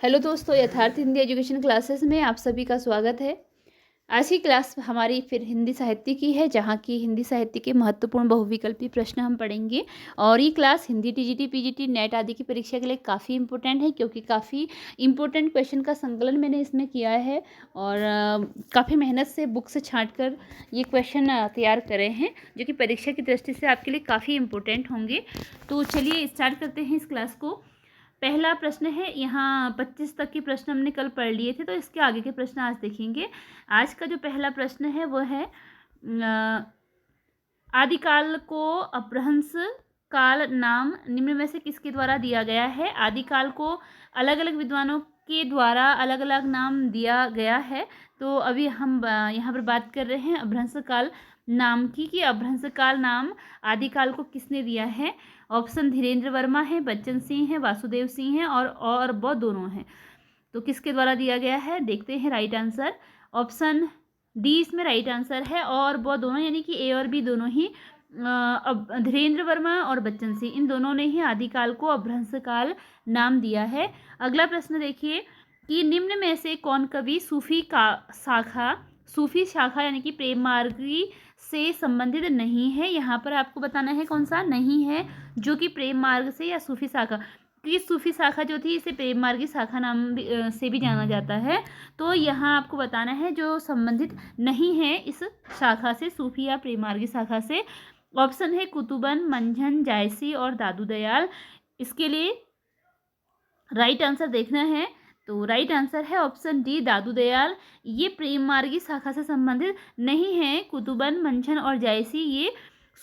Hello दोस्तों, यथार्थ Hindi education classes में आप सभी का स्वागत है। आज की क्लास हमारी फिर हिंदी साहित्य की है, जहाँ की हिंदी साहित्य के महत्वपूर्ण बहुविकल्पी प्रश्न हम पढ़ेंगे। और ये class Hindi TGT, PGT, net आदि की परीक्षा के लिए काफ़ी इंपॉर्टेंट है, क्योंकि काफ़ी इंपॉर्टेंट क्वेश्चन का संकलन मैंने इसमें किया है और काफ़ी मेहनत से बुक से छाँट कर ये क्वेश्चन तैयार करे हैं, जो कि परीक्षा की दृष्टि से आपके लिए काफ़ी इंपॉर्टेंट होंगे। तो चलिए स्टार्ट करते हैं इस क्लास को। पहला प्रश्न है, यहाँ 25 तक के प्रश्न हमने कल पढ़ लिए थे, तो इसके आगे के प्रश्न आज देखेंगे। आज का जो पहला प्रश्न है वो है आदिकाल को अपभ्रंश काल नाम निम्न में से किसके द्वारा दिया गया है। आदिकाल को अलग अलग विद्वानों के द्वारा अलग अलग नाम दिया गया है। तो अभी हम यहाँ पर बात कर रहे हैं अपभ्रंश काल नाम की, कि अपभ्रंश काल नाम आदिकाल को किसने दिया है। ऑप्शन धीरेन्द्र वर्मा है, बच्चन सिंह है, वासुदेव सिंह है और वह दोनों हैं। तो किसके द्वारा दिया गया है, देखते हैं राइट आंसर। ऑप्शन डी इसमें राइट आंसर है, और वह दोनों यानी कि ए और बी दोनों ही अब धीरेन्द्र वर्मा और बच्चन सिंह, इन दोनों ने ही आदिकाल को अपभ्रंश काल नाम दिया है। अगला प्रश्न देखिए कि निम्न में से कौन कवि सूफी शाखा यानी कि प्रेम मार्गी से संबंधित नहीं है। यहाँ पर आपको बताना है कौन सा नहीं है जो कि प्रेम मार्ग से या सूफी शाखा, क्योंकि सूफी शाखा जो थी इसे प्रेम मार्गी शाखा नाम से भी जाना जाता है। तो यहाँ आपको बताना है जो संबंधित नहीं है इस शाखा से, सूफी या प्रेम मार्गी शाखा से। ऑप्शन है कुतुबन, मंझन, जायसी और दादू दयाल। इसके लिए राइट आंसर देखना है, तो राइट आंसर है ऑप्शन डी दादू दयाल। ये प्रेम मार्गी शाखा से संबंधित नहीं है। कुतुबन, मंझन और जायसी ये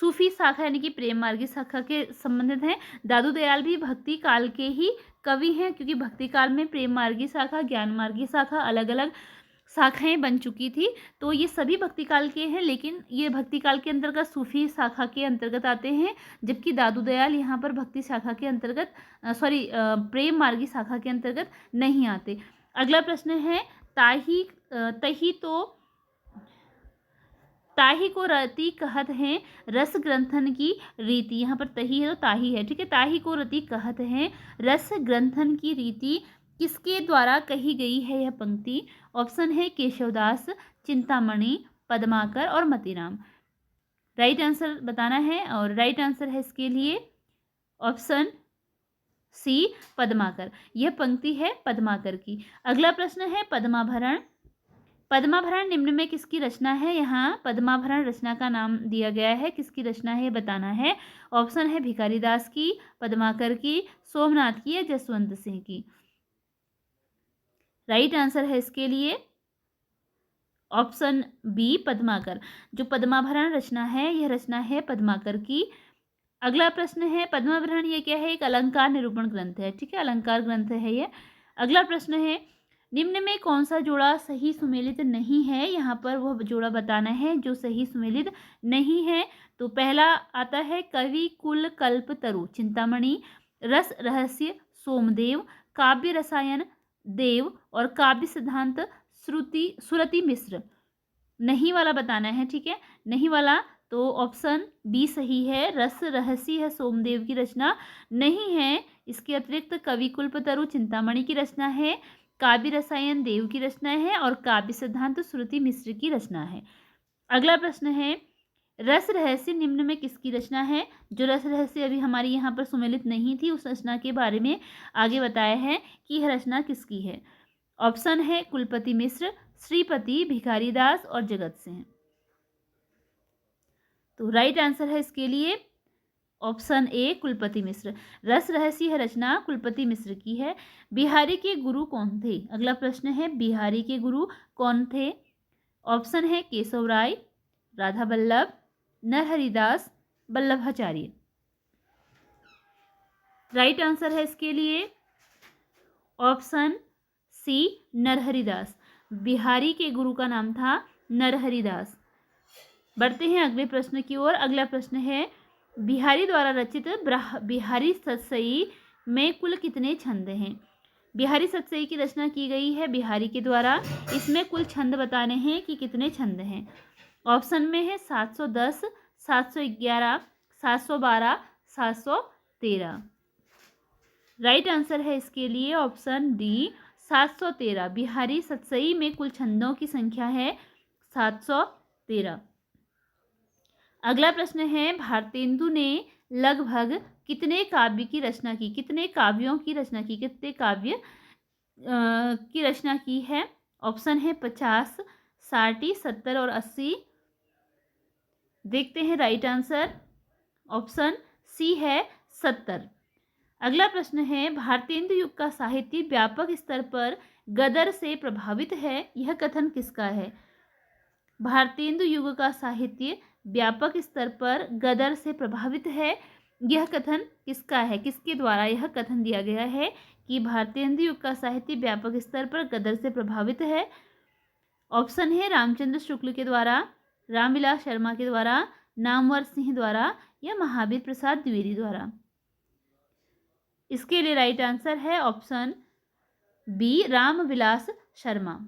सूफी शाखा यानी कि प्रेम मार्गी शाखा के संबंधित हैं। दादू दयाल भी भक्ति काल के ही कवि हैं, क्योंकि भक्ति काल में प्रेम मार्गी शाखा, ज्ञान मार्गी शाखा अलग अलग शाखाएं बन चुकी थी। तो ये सभी भक्ति काल के हैं, लेकिन ये भक्ति काल के अंतर्गत सूफी शाखा के अंतर्गत आते हैं, जबकि दादू दयाल यहाँ पर भक्ति शाखा के अंतर्गत प्रेम मार्गी शाखा के अंतर्गत नहीं आते। अगला प्रश्न है ताही को रति कहत हैं रस ग्रंथन की रीति। यहाँ पर तही है तो ताही है, ठीक है। ताही को रति कहत हैं रस ग्रंथन की रीति किसके द्वारा कही गई है यह पंक्ति। ऑप्शन है केशवदास, चिंतामणि, पद्माकर और मतीराम। राइट आंसर बताना है, और राइट आंसर है इसके लिए ऑप्शन सी पद्माकर। यह पंक्ति है पद्माकर की। अगला प्रश्न है पद्माभरण। पद्माभरण निम्न में किसकी रचना है। यहाँ पद्माभरण रचना का नाम दिया गया है, किसकी रचना है बताना है। ऑप्शन है भिखारी दास की, पद्माकर की, सोमनाथ की या जसवंत सिंह की। राइट आंसर है इसके लिए ऑप्शन बी पद्माकर। जो पद्माभरण रचना है यह रचना है पद्माकर की। अगला प्रश्न है पद्माभरण ये क्या है, एक अलंकार निरूपण ग्रंथ है, ठीक है, अलंकार ग्रंथ है ये। अगला प्रश्न है निम्न में कौन सा जोड़ा सही सुमेलित नहीं है। यहाँ पर वह जोड़ा बताना है जो सही सुमेलित नहीं है। तो पहला आता है कवि कुल कल्प तरु चिंतामणि, रस रहस्य सोमदेव, काव्य रसायन देव और काव्य सिद्धांत सुरति मिश्र। नहीं वाला बताना है, ठीक है, नहीं वाला। तो ऑप्शन बी सही है, रस रहस्य है सोमदेव की रचना, नहीं है। इसके अतिरिक्त कवि कुल्पतरु चिंतामणि की रचना है, काव्य रसायन देव की रचना है और काव्य सिद्धांत श्रुति मिश्र की रचना है। अगला प्रश्न है रस रहस्य निम्न में किसकी रचना है। जो रस रहस्य अभी हमारी यहाँ पर सुमेलित नहीं थी, उस रचना के बारे में आगे बताया है कि यह रचना किसकी है। ऑप्शन है कुलपति मिश्र, श्रीपति, भिखारी दास और जगत सिंह। तो राइट आंसर है इसके लिए ऑप्शन ए कुलपति मिश्र। रस रहस्य है रचना कुलपति मिश्र की है। बिहारी के गुरु कौन थे। अगला प्रश्न है बिहारी के गुरु कौन थे। ऑप्शन है केशव राय, राधा बल्लभ, नरहरिदास, वल्लभाचार्य। राइट आंसर है इसके लिए ऑप्शन सी नरहरिदास। बिहारी के गुरु का नाम था नरहरिदास। बढ़ते हैं अगले प्रश्न की ओर। अगला प्रश्न है बिहारी द्वारा रचित बिहारी सतसई में कुल कितने छंद हैं। बिहारी सतसई की रचना की गई है बिहारी के द्वारा, इसमें कुल छंद बताने हैं कि कितने छंद हैं। ऑप्शन में है 710, 711, 712, 713। राइट आंसर है इसके लिए ऑप्शन डी 713। बिहारी सतसई में कुल छंदों की संख्या है 713। अगला प्रश्न है, भारतेंदु ने लगभग कितने काव्य की रचना की, कितने काव्यों की रचना की, कितने काव्य की रचना की है? ऑप्शन है 50, 60, 70 और 80। देखते हैं राइट आंसर। ऑप्शन सी है 70। अगला प्रश्न है, भारतेंदु युग का साहित्य व्यापक स्तर पर गदर से प्रभावित है, यह कथन किसका है? भारतेंदु युग का साहित्य व्यापक स्तर पर गदर से प्रभावित है, यह कथन किसका है? किसके द्वारा यह कथन दिया गया है कि भारतेंदु युग का साहित्य व्यापक स्तर पर गदर से प्रभावित है? ऑप्शन है रामचंद्र शुक्ल के द्वारा, रामविलास शर्मा के द्वारा, नामवर सिंह द्वारा या महावीर प्रसाद द्विवेदी द्वारा। इसके लिए राइट आंसर है ऑप्शन बी रामविलास शर्मा।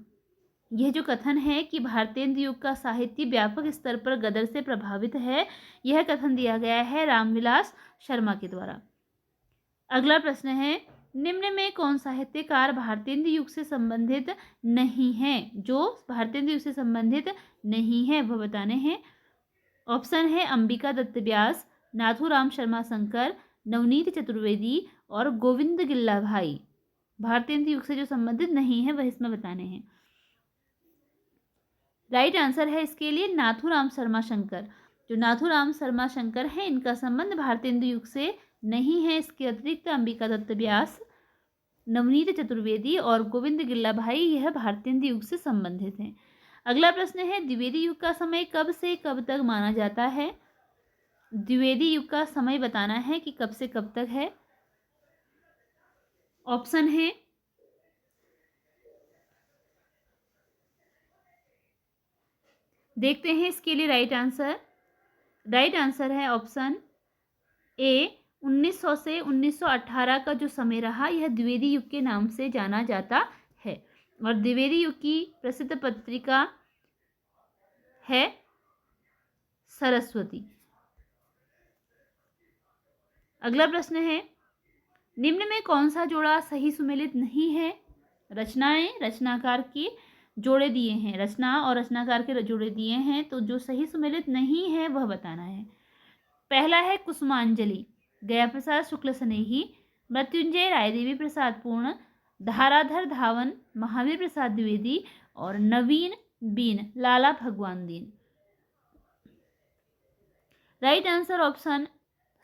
यह जो कथन है कि भारतेंदु युग का साहित्य व्यापक स्तर पर गदर से प्रभावित है, यह कथन दिया गया है रामविलास शर्मा के द्वारा। अगला प्रश्न है, निम्न में कौन साहित्यकार भारतेंदु युग से संबंधित नहीं है? जो भारतेंदु युग से संबंधित नहीं है वह बताने हैं। ऑप्शन है अंबिका दत्त व्यास, नाथूराम शर्मा शंकर, नवनीत चतुर्वेदी और गोविंद गिल्ला भाई। भारतेंदु युग से जो संबंधित नहीं है वह इसमें बताने हैं। राइट आंसर है इसके लिए नाथूराम शर्मा शंकर। जो नाथूराम शर्मा शंकर हैं इनका संबंध भारतेंदु युग से नहीं है। इसके अतिरिक्त अंबिका दत्त व्यास, नवनीत चतुर्वेदी और गोविंद गिल्ला भाई यह भारतेंदु युग से संबंधित हैं। अगला प्रश्न है, द्विवेदी युग का समय कब से कब तक माना जाता है? द्विवेदी युग का समय बताना है कि कब से कब तक है। ऑप्शन है देखते हैं इसके लिए राइट आंसर। राइट आंसर है ऑप्शन ए 1900 से 1918 का जो समय रहा यह द्विवेदी युग के नाम से जाना जाता है। और द्विवेदी युग की प्रसिद्ध पत्रिका है सरस्वती। अगला प्रश्न है, निम्न में कौन सा जोड़ा सही सुमेलित नहीं है? रचनाएं रचनाकार के जोड़े दिए हैं, रचना और रचनाकार के जोड़े दिए हैं, तो जो सही सुमेलित नहीं है वह बताना है। पहला है कुसुमांजलि, गया प्रसाद शुक्ल स्नेही, मृत्युंजय रायदेवी प्रसाद पूर्ण, धाराधर धावन महावीर प्रसाद द्विवेदी और नवीन बीन लाला भगवान दीन। राइट आंसर ऑप्शन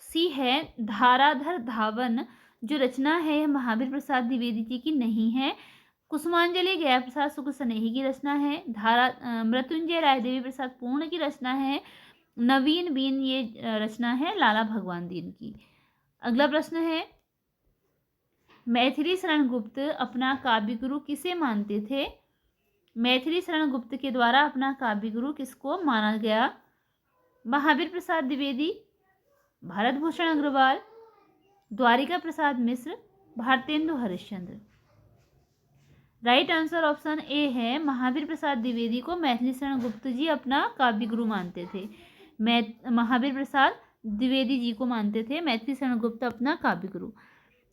सी है धाराधर धावन। जो रचना है यह महावीर प्रसाद द्विवेदी जी की नहीं है। कुसुमांजलि गया प्रसाद शुक्ल स्नेही की रचना है। मृत्युंजय रायदेवी प्रसाद पूर्ण की रचना है। नवीन बीन ये रचना है लाला भगवान दीन की। अगला प्रश्न है, मैथिली शरण गुप्त अपना काव्य गुरु किसे मानते थे? मैथिली शरण गुप्त के द्वारा अपना काव्य गुरु किसको माना गया? Mahavir Prasad Dwivedi, Bharat Bhushan Agrawal, Dwarika Prasad Mishra, Bharatendu Harishchandra. Right answer option A है महावीर प्रसाद द्विवेदी को मैथिली शरण गुप्त जी अपना काव्य गुरु मानते थे। महावीर प्रसाद द्विवेदी जी को मानते थे मैथिली शरण गुप्त अपना काव्य गुरु।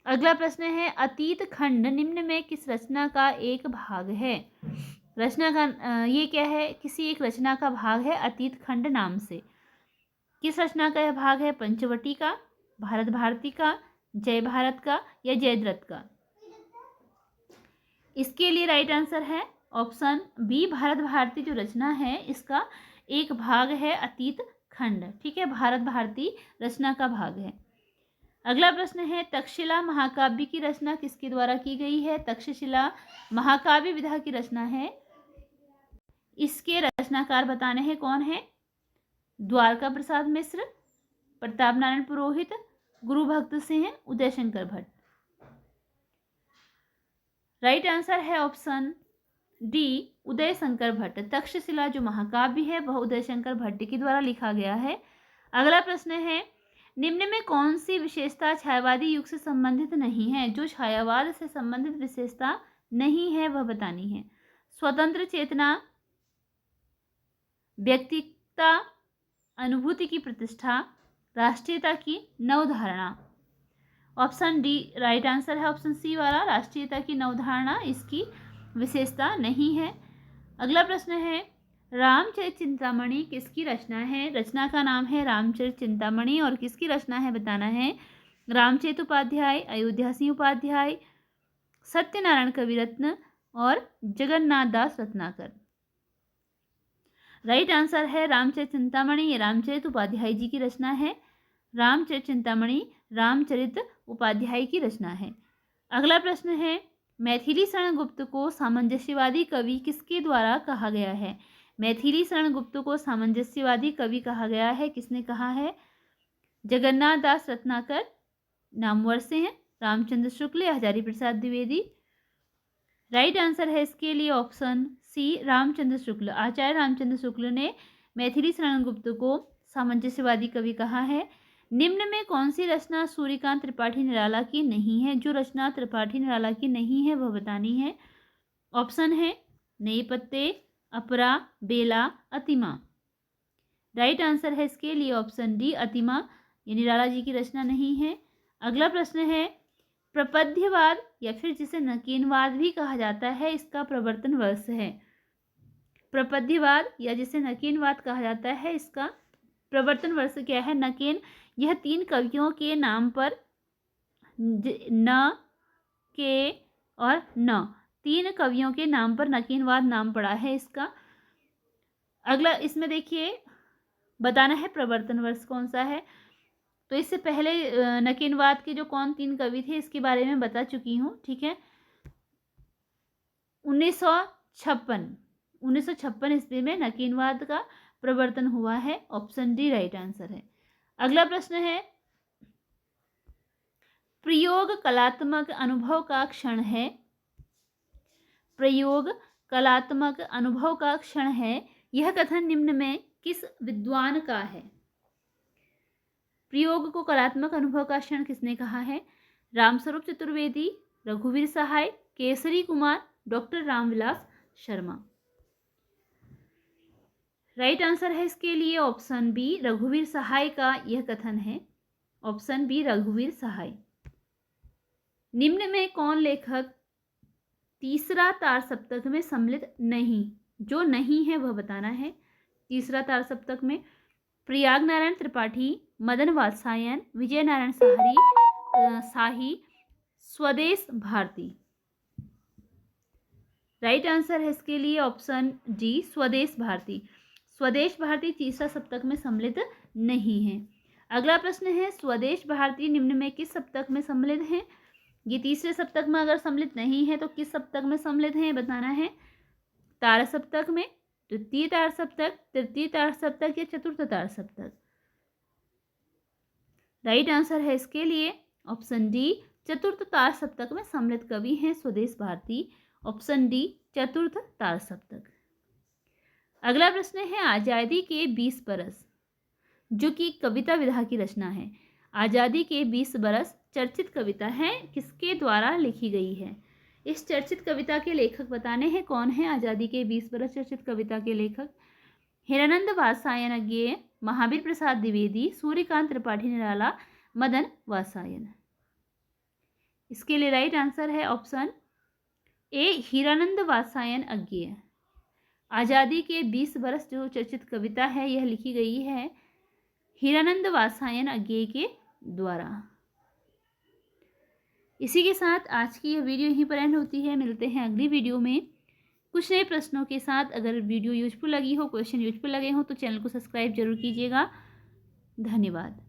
अगला प्रश्न है, अतीत खंड निम्न में किस रचना का एक भाग है? रचना का ये क्या है? किसी एक रचना का भाग है अतीत खंड नाम से। किस रचना का यह भाग है? पंचवटी का, भारत भारती का, जय भारत का या जयद्रथ का? इसके लिए राइट आंसर है ऑप्शन बी भारत भारती। जो रचना है इसका एक भाग है अतीत खंड। ठीक है, भारत भारती रचना का भाग है। अगला प्रश्न है, तक्षशिला महाकाव्य की रचना किसके द्वारा की गई है? तक्षशिला महाकाव्य विधा की रचना है। इसके रचनाकार बताने हैं कौन है? द्वारका प्रसाद मिश्र, प्रताप नारायण पुरोहित, गुरु भक्त सिंह, उदय शंकर भट्ट। राइट आंसर है ऑप्शन डी उदय शंकर भट्ट। तक्षशिला जो महाकाव्य है वह उदय शंकर भट्ट के द्वारा लिखा गया है। अगला प्रश्न है, निम्न में कौन सी विशेषता छायावादी युग से संबंधित नहीं है? जो छायावाद से संबंधित विशेषता नहीं है वह बतानी है। स्वतंत्र चेतना, व्यक्तिगता, अनुभूति की प्रतिष्ठा, राष्ट्रीयता की नवधारणा। ऑप्शन डी राइट आंसर है। ऑप्शन सी वाला राष्ट्रीयता की नवधारणा इसकी विशेषता नहीं है। अगला प्रश्न है रामचरित चिंतामणि किसकी रचना है? रचना का नाम है रामचरित चिंतामणि और किसकी रचना है बताना है। रामचरित उपाध्याय, अयोध्या सिंह उपाध्याय, सत्यनारायण कविरत्न और जगन्नाथ दास रत्नाकर। राइट आंसर है रामचरित चिंतामणि। ये रामचरित उपाध्याय जी की रचना है। रामचरित चिंतामणि रामचरित उपाध्याय की रचना है। अगला प्रश्न है मैथिली शरण गुप्त को सामंजस्यवादी कवि किसके द्वारा कहा गया है? मैथिली शरण गुप्त को सामंजस्यवादी कवि कहा गया है, किसने कहा है? जगन्नाथ दास रत्नाकर नामवर से हैं, रामचंद्र शुक्ल या हजारी प्रसाद द्विवेदी। राइट आंसर है इसके लिए ऑप्शन सी रामचंद्र शुक्ल। आचार्य रामचंद्र शुक्ल ने मैथिली शरण गुप्त को सामंजस्यवादी कवि कहा है। निम्न में कौन सी रचना सूर्यकांत त्रिपाठी निराला की नहीं है? जो रचना त्रिपाठी निराला की नहीं है वह बतानी है। ऑप्शन है नए पत्ते, अपरा, बेला, अतिमा। राइट आंसर है इसके लिए ऑप्शन डी अतिमा, ये निराला जी की रचना नहीं है। अगला प्रश्न है प्रपद्यवाद या फिर जिसे नकीनवाद भी कहा जाता है इसका प्रवर्तन वर्ष है। प्रपद्यवाद या जिसे नकीनवाद कहा जाता है इसका प्रवर्तन वर्ष क्या है? नकीन यह 3 कवियों के नाम पर न, के और न, 3 कवियों के नाम पर नकीनवाद नाम पड़ा है इसका। अगला इसमें देखिए बताना है प्रवर्तन वर्ष कौन सा है। तो इससे पहले नकीनवाद के जो कौन 3 कवि थे इसके बारे में बता चुकी हूँ, ठीक है। 1956 ईस्वी में नकीनवाद का प्रवर्तन हुआ है। ऑप्शन डी राइट आंसर है। अगला प्रश्न है प्रयोग कलात्मक अनुभव का क्षण है। प्रयोग कलात्मक अनुभव का क्षण है, यह कथन निम्न में किस विद्वान का है? प्रयोग को कलात्मक अनुभव का क्षण किसने कहा है? रामस्वरूप चतुर्वेदी, रघुवीर Sahay, Kesari Kumar, doctor Ramvilas Sharma. Right answer है इसके लिए ऑप्शन बी रघुवीर सहाय का यह कथन है। ऑप्शन बी रघुवीर सहाय। निम्न में कौन लेखक तीसरा तार सप्तक में सम्मिलित नहीं? जो नहीं है वह बताना है। तीसरा तार सप्तक में प्रयाग नारायण त्रिपाठी, मदन वात्सायन, विजय नारायण शाही, स्वदेश भारती। राइट आंसर है इसके लिए ऑप्शन डी स्वदेश भारती। स्वदेश भारती तीसरा सप्तक में सम्मिलित नहीं है। अगला प्रश्न है स्वदेश भारती निम्न में किस सप्तक में सम्मिलित है? ये तीसरे सप्तक में अगर सम्मिलित नहीं है तो किस सप्तक में सम्मिलित है बताना है। तार सप्तक में, द्वितीय तार सप्तक, तृतीय तार सप्तक या चतुर्थ तार सप्तक। राइट आंसर है इसके लिए ऑप्शन डी चतुर्थ तार सप्तक में सम्मिलित कवि हैं स्वदेश भारती। ऑप्शन डी चतुर्थ तार सप्तक। अगला प्रश्न है आज़ादी के 20 बरस, जो कि कविता विधा की रचना है। आज़ादी के 20 बरस चर्चित कविता है, किसके द्वारा लिखी गई है? इस चर्चित कविता के लेखक बताने हैं। कौन है आज़ादी के 20 बरस चर्चित कविता के लेखक? हिरानंद वात्सायन अज्ञेय, महावीर प्रसाद द्विवेदी, सूर्यकांत त्रिपाठी निराला, मदन वात्सायन। इसके लिए राइट आंसर है ऑप्शन ए हिरानंद वात्सायन अज्ञेय। आज़ादी के 20 बरस जो चर्चित कविता है यह लिखी गई है हिरानंद वात्सायन अज्ञेय के द्वारा। इसी के साथ आज की यह वीडियो यहीं पर एंड होती है। मिलते हैं अगली वीडियो में कुछ नए प्रश्नों के साथ। अगर वीडियो यूजफुल लगी हो, क्वेश्चन यूजफुल लगे हो तो चैनल को सब्सक्राइब जरूर कीजिएगा। धन्यवाद।